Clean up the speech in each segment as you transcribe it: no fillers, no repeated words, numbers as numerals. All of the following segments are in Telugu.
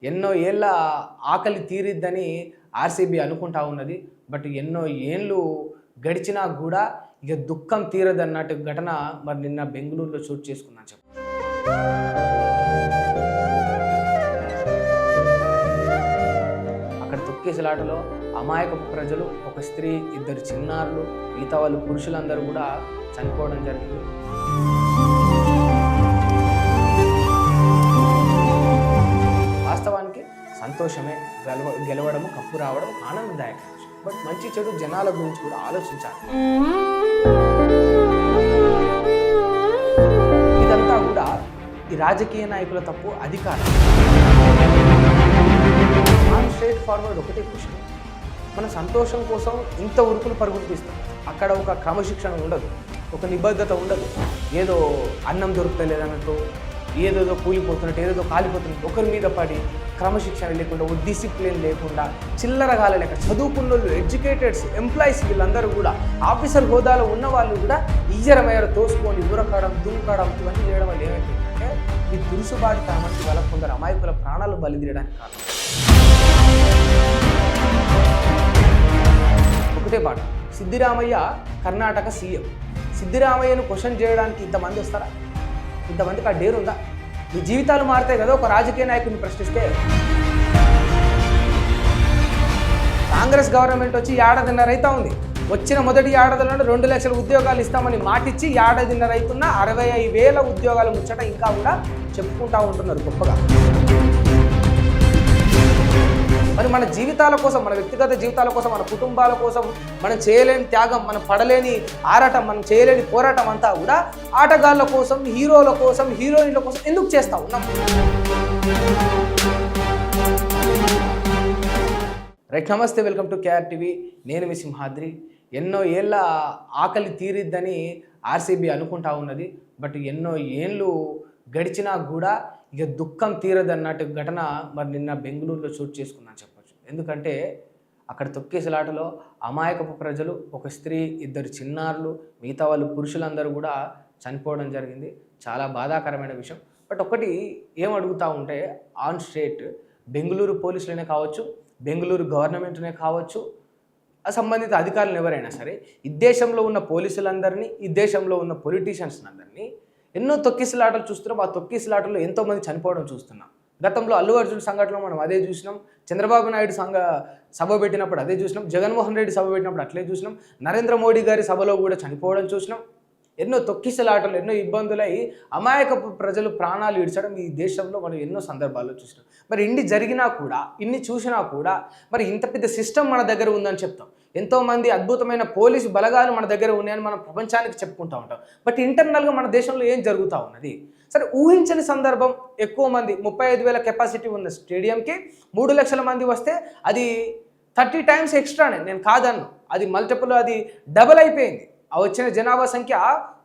ఎన్నో ఏళ్ళ ఆకలి తీరిద్దని ఆర్‌సీబీ అనుకుంటా ఉన్నది. బట్ ఎన్నో ఏండ్లు గడిచినా గూడా ఇక దుఃఖం తీరదన్నట్టు ఘటన మరి నిన్న బెంగుళూరులో చోటు చేసుకుందని చెప్పాలి. అక్కడ తొక్కేసలాటలో అమాయకపు ప్రజలు, ఒక స్త్రీ, ఇద్దరు చిన్నారులు, మిగతా వాళ్ళు పురుషులందరూ కూడా చనిపోవడం జరిగింది. వాస్తవానికి సంతోషమే గెలవడము, కప్పు రావడం ఆనందదాయక విషయం. బట్ మంచి చెడు జనాల గురించి కూడా ఆలోచించాలి. ఇదంతా కూడా ఈ రాజకీయ నాయకుల తప్పు, అధికారం. స్ట్రైట్ ఫార్వర్డ్ ఒకటే క్వశ్చన్, మన సంతోషం కోసం ఇంత ఉరుకులు పరుగులు తీస్తాం. అక్కడ ఒక క్రమశిక్షణ ఉండదు, ఒక నిబద్ధత ఉండదు. ఏదో అన్నం దొరుకుతలేదన్నట్టు, ఏదేదో కూలిపోతున్నట్టు, ఏదేదో కాలిపోతున్నట్టు ఒకరి మీద పడి క్రమశిక్షణ లేకుండా, ఓ డిసిప్లిన్ లేకుండా, చిల్లరగాల లేక చదువుకున్న వాళ్ళు, ఎడ్యుకేటెడ్స్, ఎంప్లాయీస్ వీళ్ళందరూ కూడా, ఆఫీసర్ హోదాలో ఉన్న వాళ్ళు కూడా ఇయ్యరమయ్యారు తోసుకొని ఊరకడం, దుంకడం ఇవన్నీ చేయడం వల్ల ఏమైపోయిందంటే ఈ దురుసుబాటుతనానికి వాళ్ళ కొందరు అమాయకుల ప్రాణాలు బలిదీయడానికి కారణం. ఒకటే పాట, సిద్ధిరామయ్య కర్ణాటక సీఎం. సిద్ధిరామయ్యను క్వశ్చన్ చేయడానికి ఇంతమంది వస్తారా? ఇంతమందికి ఆ డేర్ ఉందా? ఈ జీవితాలు మారుతాయి కదా ఒక రాజకీయ నాయకుడిని ప్రశ్నిస్తే. కాంగ్రెస్ గవర్నమెంట్ వచ్చి ఏడాదిన్నర అవుతా ఉంది. వచ్చిన మొదటి ఏడాదిలోనే 2 లక్షల ఉద్యోగాలు ఇస్తామని మాటిచ్చి ఏడాదిన్నర అవుతున్న 65,000 ఉద్యోగాల ముచ్చట ఇంకా కూడా చెప్పుకుంటా ఉంటున్నారు గొప్పగా. మరి మన జీవితాల కోసం, మన వ్యక్తిగత జీవితాల కోసం, మన కుటుంబాల కోసం మనం చేయలేని త్యాగం, మనం పడలేని ఆరాటం, మనం చేయలేని పోరాటం అంతా కూడా ఆటగాళ్ళ కోసం, హీరోల కోసం, హీరోయిన్ల కోసం ఎందుకు చేస్తా ఉన్నాం? రైట్, నమస్తే, వెల్కమ్ టు కేఆర్ టీవీ. నేను మీ సింహాద్రి. ఎన్నో ఏళ్ళ ఆకలి తీరిద్దని ఆర్‌సీబీ అనుకుంటా ఉన్నది. బట్ ఎన్నో ఏండ్లు గడిచినా కూడా ఇక దుఃఖం తీరదన్నట్టు ఘటన మరి నిన్న బెంగళూరులో చోటు చేసుకుందని చెప్పొచ్చు. ఎందుకంటే అక్కడ తొక్కేసలాటలో అమాయకపు ప్రజలు, ఒక స్త్రీ, ఇద్దరు చిన్నారులు, మిగతా వాళ్ళు పురుషులందరూ కూడా చనిపోవడం జరిగింది. చాలా బాధాకరమైన విషయం. బట్ ఒకటి ఏం అడుగుతూ ఉంటే, ఆన్ స్ట్రేట్ బెంగళూరు పోలీసులనే కావచ్చు, బెంగళూరు గవర్నమెంట్నే కావచ్చు, సంబంధిత అధికారులు ఎవరైనా సరే, ఈ దేశంలో ఉన్న పోలీసులందరినీ, ఈ దేశంలో ఉన్న పొలిటీషియన్స్ అందరినీ ఎన్నో తొక్కిసలాటలు చూస్తున్నాం. ఆ తొక్కిసలాటల్లో ఎంతోమంది చనిపోవడం చూస్తున్నాం. గతంలో అల్లు అర్జున్ సంఘటనలో మనం అదే చూసినాం. చంద్రబాబు నాయుడు సభ పెట్టినప్పుడు అదే చూసినాం. జగన్మోహన్ రెడ్డి సభ పెట్టినప్పుడు అట్లే చూసినాం. నరేంద్ర మోడీ గారి సభలో కూడా చనిపోవడం చూసినాం. ఎన్నో తొక్కిసలాటలు, ఎన్నో ఇబ్బందులై అమాయకపు ప్రజలు ప్రాణాలు విడిచడం ఈ దేశంలో మనం ఎన్నో సందర్భాల్లో చూసినాం. మరి ఇన్ని జరిగినా కూడా, ఇన్ని చూసినా కూడా మరి ఇంత పెద్ద సిస్టమ్ మన దగ్గర ఉందని చెప్తాం. ఎంతోమంది అద్భుతమైన పోలీసు బలగాలు మన దగ్గర ఉన్నాయని మనం ప్రపంచానికి చెప్పుకుంటూ ఉంటాం. బట్ ఇంటర్నల్గా మన దేశంలో ఏం జరుగుతూ ఉన్నది? సరే, ఊహించని సందర్భం, ఎక్కువ మంది, 35,000 కెపాసిటీ ఉన్న స్టేడియంకి 3 లక్షల మంది వస్తే అది 30 టైమ్స్ ఎక్స్ట్రానే, నేను కాదన్ను. అది మల్టిపుల్, అది డబల్ అయిపోయింది. ఆ వచ్చిన జనాభా సంఖ్య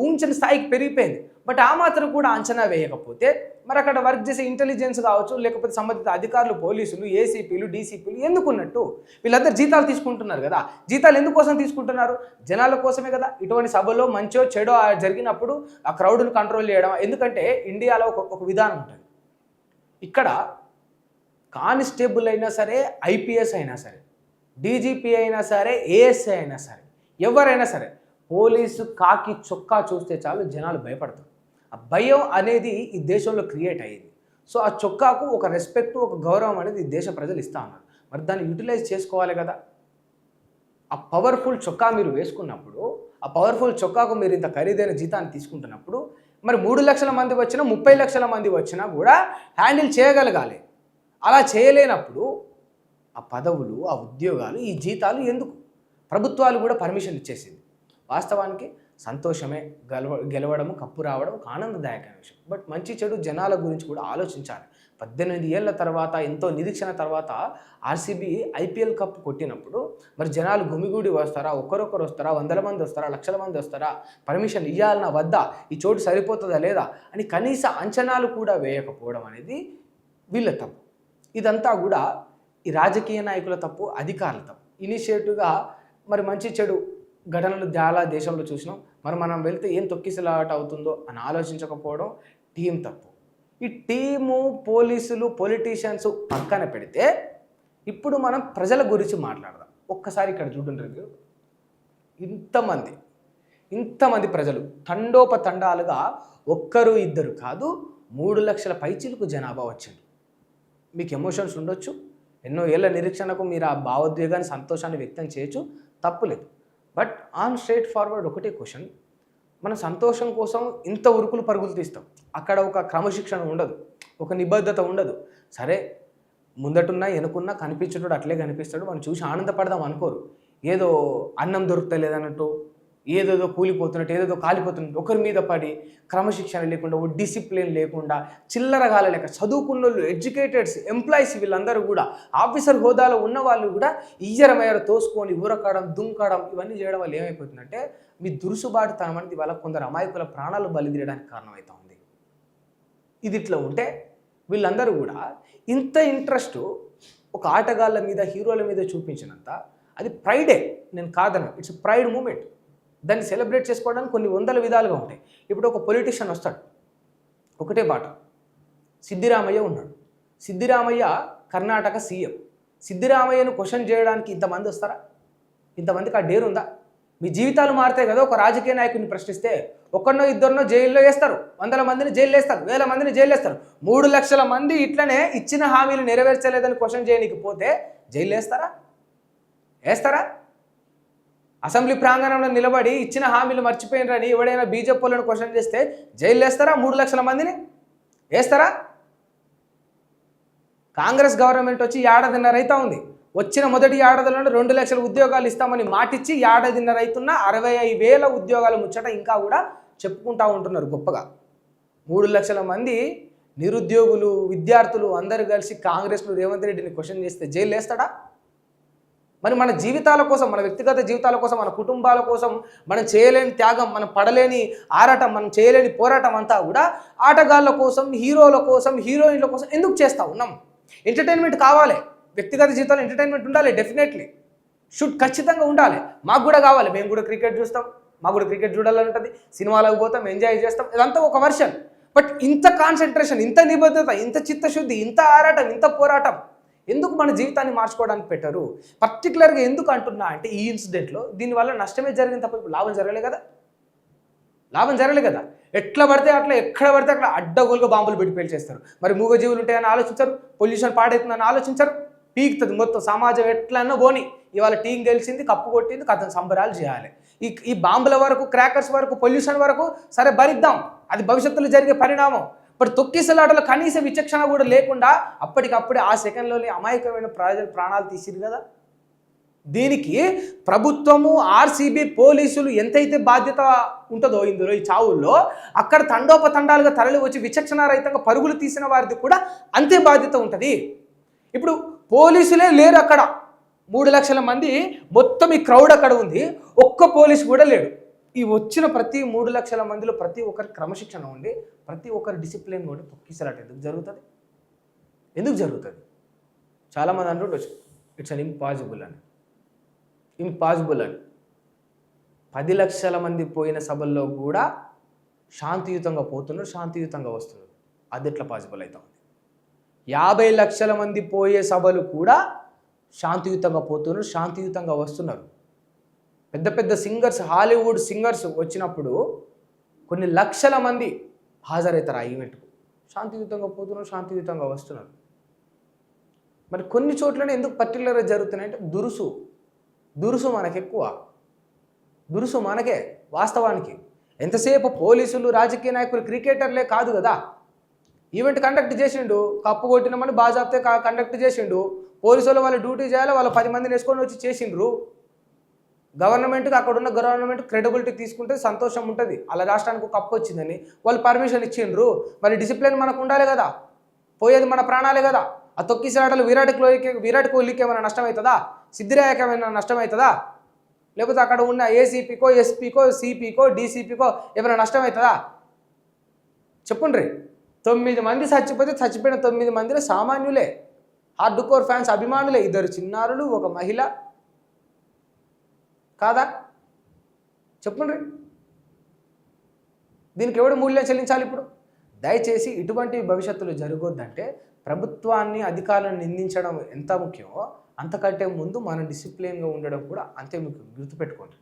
ఊహించని స్థాయికి పెరిగిపోయింది. బట్ ఆ మాత్రం కూడా అంచనా వేయకపోతే మరి అక్కడ వర్క్ చేసే ఇంటెలిజెన్స్ కావచ్చు, లేకపోతే సంబంధిత అధికారులు, పోలీసులు, ఏసీపీలు, డీసీపీలు ఎందుకున్నట్టు? వీళ్ళందరూ జీతాలు తీసుకుంటున్నారు కదా. జీతాలు ఎందుకోసం తీసుకుంటున్నారు? జనాల కోసమే కదా. ఇటువంటి సభలో మంచో చెడో జరిగినప్పుడు ఆ క్రౌడ్ను కంట్రోల్ చేయడం. ఎందుకంటే ఇండియాలో ఒక విధానం ఉంటుంది. ఇక్కడ కానిస్టేబుల్ అయినా సరే, ఐపీఎస్ అయినా సరే, డీజీపీ అయినా సరే, ఏఎస్ఐ అయినా సరే, ఎవరైనా సరే పోలీసు కాకి చొక్కా చూస్తే చాలు జనాలు భయపడతారు. ఆ భయం అనేది ఈ దేశంలో క్రియేట్ అయ్యింది. సో ఆ చొక్కాకు ఒక రెస్పెక్ట్, ఒక గౌరవం అనేది ఈ దేశ ప్రజలు ఇస్తూ ఉన్నారు. మరి దాన్ని యూటిలైజ్ చేసుకోవాలి కదా. ఆ పవర్ఫుల్ చొక్కా మీరు వేసుకున్నప్పుడు, ఆ పవర్ఫుల్ చొక్కాకు మీరు ఇంత ఖరీదైన జీతాన్ని తీసుకుంటున్నప్పుడు, మరి 3 లక్షల మంది వచ్చినా, 30 లక్షల మంది వచ్చినా కూడా హ్యాండిల్ చేయగలగాలి. అలా చేయలేనప్పుడు ఆ పదవులు, ఆ ఉద్యోగాలు, ఈ జీతాలు ఎందుకు? ప్రభుత్వాలు కూడా పర్మిషన్ ఇచ్చేసింది. వాస్తవానికి సంతోషమే గెలవడము, కప్పు రావడం ఆనందదాయకమైన విషయం. బట్ మంచి చెడు జనాల గురించి కూడా ఆలోచించాలి. 18 ఏళ్ల తర్వాత, ఎంతో నిరీక్షణ తర్వాత ఆర్‌సీబీ ఐపీఎల్ కప్ కొట్టినప్పుడు మరి జనాలు గుమిగూడి వస్తారా? ఒక్కరొక్కరు వస్తారా? 100 మంది వస్తారా? లక్షల మంది వస్తారా? పర్మిషన్ ఇవ్వాలన్నా వద్దా? ఈ చోటు సరిపోతుందా లేదా అని కనీస అంచనాలు కూడా వేయకపోవడం అనేది వీళ్ళ తప్పు. ఇదంతా కూడా ఈ రాజకీయ నాయకుల తప్పు, అధికారుల తప్పు. ఇనిషియేటివ్గా మరి మంచి చెడు ఘటనలు చాలా దేశంలో చూసినాం. మరి మనం వెళ్తే ఏం తొక్కిసలాట అవుతుందో అని ఆలోచించకపోవడం టీం తప్పు. ఈ టీము, పోలీసులు, పొలిటీషియన్స్ పక్కన పెడితే ఇప్పుడు మనం ప్రజల గురించి మాట్లాడదాం. ఒక్కసారి ఇక్కడ చూడండి, ఇంతమంది ప్రజలు తండోపతండాలుగా ఒక్కరు ఇద్దరు కాదు 3 లక్షల పైచిలకు జనాభా వచ్చింది. మీకు ఎమోషన్స్ ఉండొచ్చు, ఎన్నో ఏళ్ళ నిరీక్షణకు మీరు ఆ భావోద్వేగాన్ని, సంతోషాన్ని వ్యక్తం చేయొచ్చు, తప్పులేదు. బట్ ఆన్ స్ట్రైట్ ఫార్వర్డ్ ఒకటే క్వశ్చన్, మన సంతోషం కోసం ఇంత ఉరుకులు పరుగులు తీస్తాం, అక్కడ ఒక క్రమశిక్షణ ఉండదు, ఒక నిబద్ధత ఉండదు. సరే ముందటున్నా వెనుకున్నా కనిపించేటోడు అట్లే కనిపిస్తాడు, మనం చూసి ఆనందపడదాం అనుకోరు. ఏదో అన్నం దొరుకుతలేదన్నట్టు, ఏదేదో కూలిపోతున్నట్టు, ఏదేదో కాలిపోతున్నట్టు ఒకరి మీద పడి క్రమశిక్షణ లేకుండా, ఓ డిసిప్లిన్ లేకుండా, చిల్లరగాల లేక చదువుకున్న వాళ్ళు, ఎడ్యుకేటెడ్స్, ఎంప్లాయీస్ వీళ్ళందరూ కూడా, ఆఫీసర్ హోదాలో ఉన్న వాళ్ళు కూడా ఇయ్యరమయ్యారు తోసుకొని ఊరకడం, దుంకడం ఇవన్నీ చేయడం వల్ల ఏమైపోతుందంటే మీ దురుసుబాటుతనం అనేది వాళ్ళ కొందరు అమాయకుల ప్రాణాలు బలి తీయడానికి కారణమవుతా ఉంది. ఇది ఇట్లా ఉంటే వీళ్ళందరూ కూడా ఇంత ఇంట్రెస్ట్ ఒక ఆటగాళ్ళ మీద, హీరోల మీద చూపించినంత అది ప్రైడే, నేను కాదను, ఇట్స్ ప్రైడ్ మూమెంట్. దాన్ని సెలబ్రేట్ చేసుకోవడానికి కొన్ని వందల విధాలుగా ఉంటాయి. ఇప్పుడు ఒక పొలిటీషియన్ వస్తాడు, ఒకటే బాట. సిద్ధిరామయ్య ఉన్నాడు, సిద్ధిరామయ్య కర్ణాటక సీఎం. సిద్ధిరామయ్యను క్వశ్చన్ చేయడానికి ఇంతమంది వస్తారా? ఇంతమందికి ఆ డేర్ ఉందా? మీ జీవితాలు మారితే కదా ఒక రాజకీయ నాయకుడిని ప్రశ్నిస్తే ఒక్కడనో ఇద్దరినో జైల్లో వేస్తారు, 100 మందిని జైలు వేస్తారు, 1000 మందిని జైలు వేస్తారు. 3 లక్షల మంది ఇట్లనే ఇచ్చిన హామీలు నెరవేర్చలేదని క్వశ్చన్ చేయడానికి పోతే జైలు వేస్తారా? అసెంబ్లీ ప్రాంగణంలో నిలబడి ఇచ్చిన హామీలు మర్చిపోయినరని ఎవడైనా బీజేపీ వాళ్ళని క్వశ్చన్ చేస్తే జైలు వేస్తారా? 3 లక్షల మందిని వేస్తారా? కాంగ్రెస్ గవర్నమెంట్ వచ్చి 1.5 ఏడాదిన్నర అవుతా ఉంది. వచ్చిన మొదటి ఏడాదిలోనే 2 లక్షల ఉద్యోగాలు ఇస్తామని మాటిచ్చి 1.5 ఏడాదిన్నర అవుతున్న 65,000 ఉద్యోగాల ముచ్చట ఇంకా కూడా చెప్పుకుంటూ ఉంటున్నారు గొప్పగా. 3 లక్షల మంది నిరుద్యోగులు, విద్యార్థులు అందరూ కలిసి కాంగ్రెస్ను, రేవంత్ రెడ్డిని క్వశ్చన్ చేస్తే జైలు వేస్తాడా? మరి మన జీవితాల కోసం, మన వ్యక్తిగత జీవితాల కోసం, మన కుటుంబాల కోసం మనం చేయలేని త్యాగం, మనం పడలేని ఆరాటం, మనం చేయలేని పోరాటం అంతా కూడా ఆటగాళ్ళ కోసం, హీరోల కోసం, హీరోయిన్ల కోసం ఎందుకు చేస్తూ ఉన్నాం? ఎంటర్టైన్మెంట్ కావాలి, వ్యక్తిగత జీవితంలో ఎంటర్టైన్మెంట్ ఉండాలి, డెఫినెట్లీ షుడ్, ఖచ్చితంగా ఉండాలి. మాకు కూడా కావాలి, మేము కూడా క్రికెట్ చూస్తాం, మాకు కూడా క్రికెట్ చూడాలని ఉంటుంది, సినిమాలకు పోతాం, ఎంజాయ్ చేస్తాం, ఇదంతా ఒక వర్షన్. బట్ ఇంత కాన్సన్ట్రేషన్, ఇంత నిబద్ధత, ఇంత చిత్తశుద్ధి, ఇంత ఆరాటం, ఇంత పోరాటం ఎందుకు మన జీవితాన్ని మార్చుకోవడానికి పెట్టారు? పర్టికులర్గా ఎందుకు అంటున్నా అంటే ఈ ఇన్సిడెంట్లో దీనివల్ల నష్టమే జరిగింది తప్ప ఇప్పుడు లాభం జరగలే కదా. ఎట్లా పడితే అట్లా, ఎక్కడ పడితే అక్కడ అడ్డగోలుగా బాంబులు పెట్టి పేల్చేస్తారు. మరి మూగజీవులు ఉంటాయని ఆలోచించరు, పొల్యూషన్ పాడవుతుందని ఆలోచించరు, పీకుతుంది మొత్తం సమాజం ఎట్లన్నా పోని. ఇవాళ టీం గెలిచింది, కప్పు కొట్టింది, కథ సంబరాలు చేయాలి. ఈ బాంబుల వరకు, క్రాకర్స్ వరకు, పొల్యూషన్ వరకు సరే భరిద్దాం, అది భవిష్యత్తులో జరిగే పరిణామం. బట్ తొక్కిసలాటలో కనీస విచక్షణ కూడా లేకుండా అప్పటికప్పుడే ఆ సెకండ్లోనే అమాయకమైన ప్రజల ప్రాణాలు తీసిరు కదా. దీనికి ప్రభుత్వము, ఆర్సీబీ, పోలీసులు ఎంతైతే బాధ్యత ఉంటుందో ఇందులో, ఈ చావుల్లో అక్కడ తండోపతండాలుగా తరలి వచ్చి విచక్షణారహితంగా పరుగులు తీసిన వారిది కూడా అంతే బాధ్యత ఉంటుంది. ఇప్పుడు పోలీసులే లేరు అక్కడ, 3 లక్షల మంది మొత్తం ఈ క్రౌడ్ అక్కడ ఉంది, ఒక్క పోలీసు కూడా లేడు. ఈ వచ్చిన ప్రతి 3 లక్షల మందిలో ప్రతి ఒక్కరి క్రమశిక్షణ ఉండి, ప్రతి ఒక్కరి డిసిప్లిన్ ఉండి తొక్కిసలాట ఎందుకు జరుగుతుంది? చాలామంది అంటుండొచ్చు ఇట్స్ అన్ ఇంపాసిబుల్ అని. 10 లక్షల మంది పోయిన సభల్లో కూడా శాంతియుతంగా పోతున్నారు, శాంతియుతంగా వస్తున్నారు. అది ఎట్లా పాసిబుల్ అవుతా ఉంది? 50 లక్షల మంది పోయే సభలు కూడా శాంతియుతంగా పోతున్నారు, శాంతియుతంగా వస్తున్నారు. పెద్ద పెద్ద సింగర్స్, హాలీవుడ్ సింగర్స్ వచ్చినప్పుడు కొన్ని లక్షల మంది హాజరవుతారు ఆ ఈవెంట్కు, శాంతియుతంగా పోతున్నారు, శాంతియుతంగా వస్తున్నారు. మరి కొన్ని చోట్లనే ఎందుకు పర్టికులర్గా జరుగుతున్నాయంటే దురుసు మనకెక్కువ, దురుసు మనకే. వాస్తవానికి ఎంతసేపు పోలీసులు, రాజకీయ నాయకులు, క్రికెటర్లే కాదు కదా. ఈవెంట్ కండక్ట్ చేసిండు, కప్పు కొట్టినామని బాజాప్తే కండక్ట్ చేసిండు, పోలీసులు వాళ్ళ డ్యూటీ చేయాలి, వాళ్ళు 10 మందిని వేసుకొని వచ్చి చేసిండ్రు. గవర్నమెంట్కి, అక్కడ ఉన్న గవర్నమెంట్ క్రెడిబిలిటీ తీసుకుంటే సంతోషం ఉంటుంది, అలా రాష్ట్రానికి ఒక కప్పు వచ్చిందని వాళ్ళు పర్మిషన్ ఇచ్చిండ్రు. మరి డిసిప్లిన్ మనకు ఉండాలి కదా, పోయేది మన ప్రాణాలే కదా. ఆ తొక్కిసలాటలు విరాట్ కోహ్లీకి ఏమైనా నష్టమవుతుందా? సిద్ధిరాయకి ఏమైనా నష్టమవుతుందా? లేకపోతే అక్కడ ఉన్న ఏసీపీకో, ఎస్పీకో, సిపికో, డీసీపీకో ఏమైనా నష్టమవుతుందా? చెప్పుండ్రి. 9 మంది చచ్చిపోయిన 9 మందిలో సామాన్యులే, హార్డ్ కోర్ ఫ్యాన్స్, అభిమానులే, 2 చిన్నారులు, 1 మహిళ కాదా? చెప్పండి. దీనికి ఎవడు మూల్యం చెల్లించాలి? ఇప్పుడు దయచేసి ఇటువంటి భవిష్యత్తులో జరగొద్దంటే ప్రభుత్వాన్ని అధికారులను నిందించడం ఎంత ముఖ్యమో అంతకంటే ముందు మనం డిసిప్లిన్గా ఉండడం కూడా అంతే ముఖ్యం, గుర్తుపెట్టుకోండి.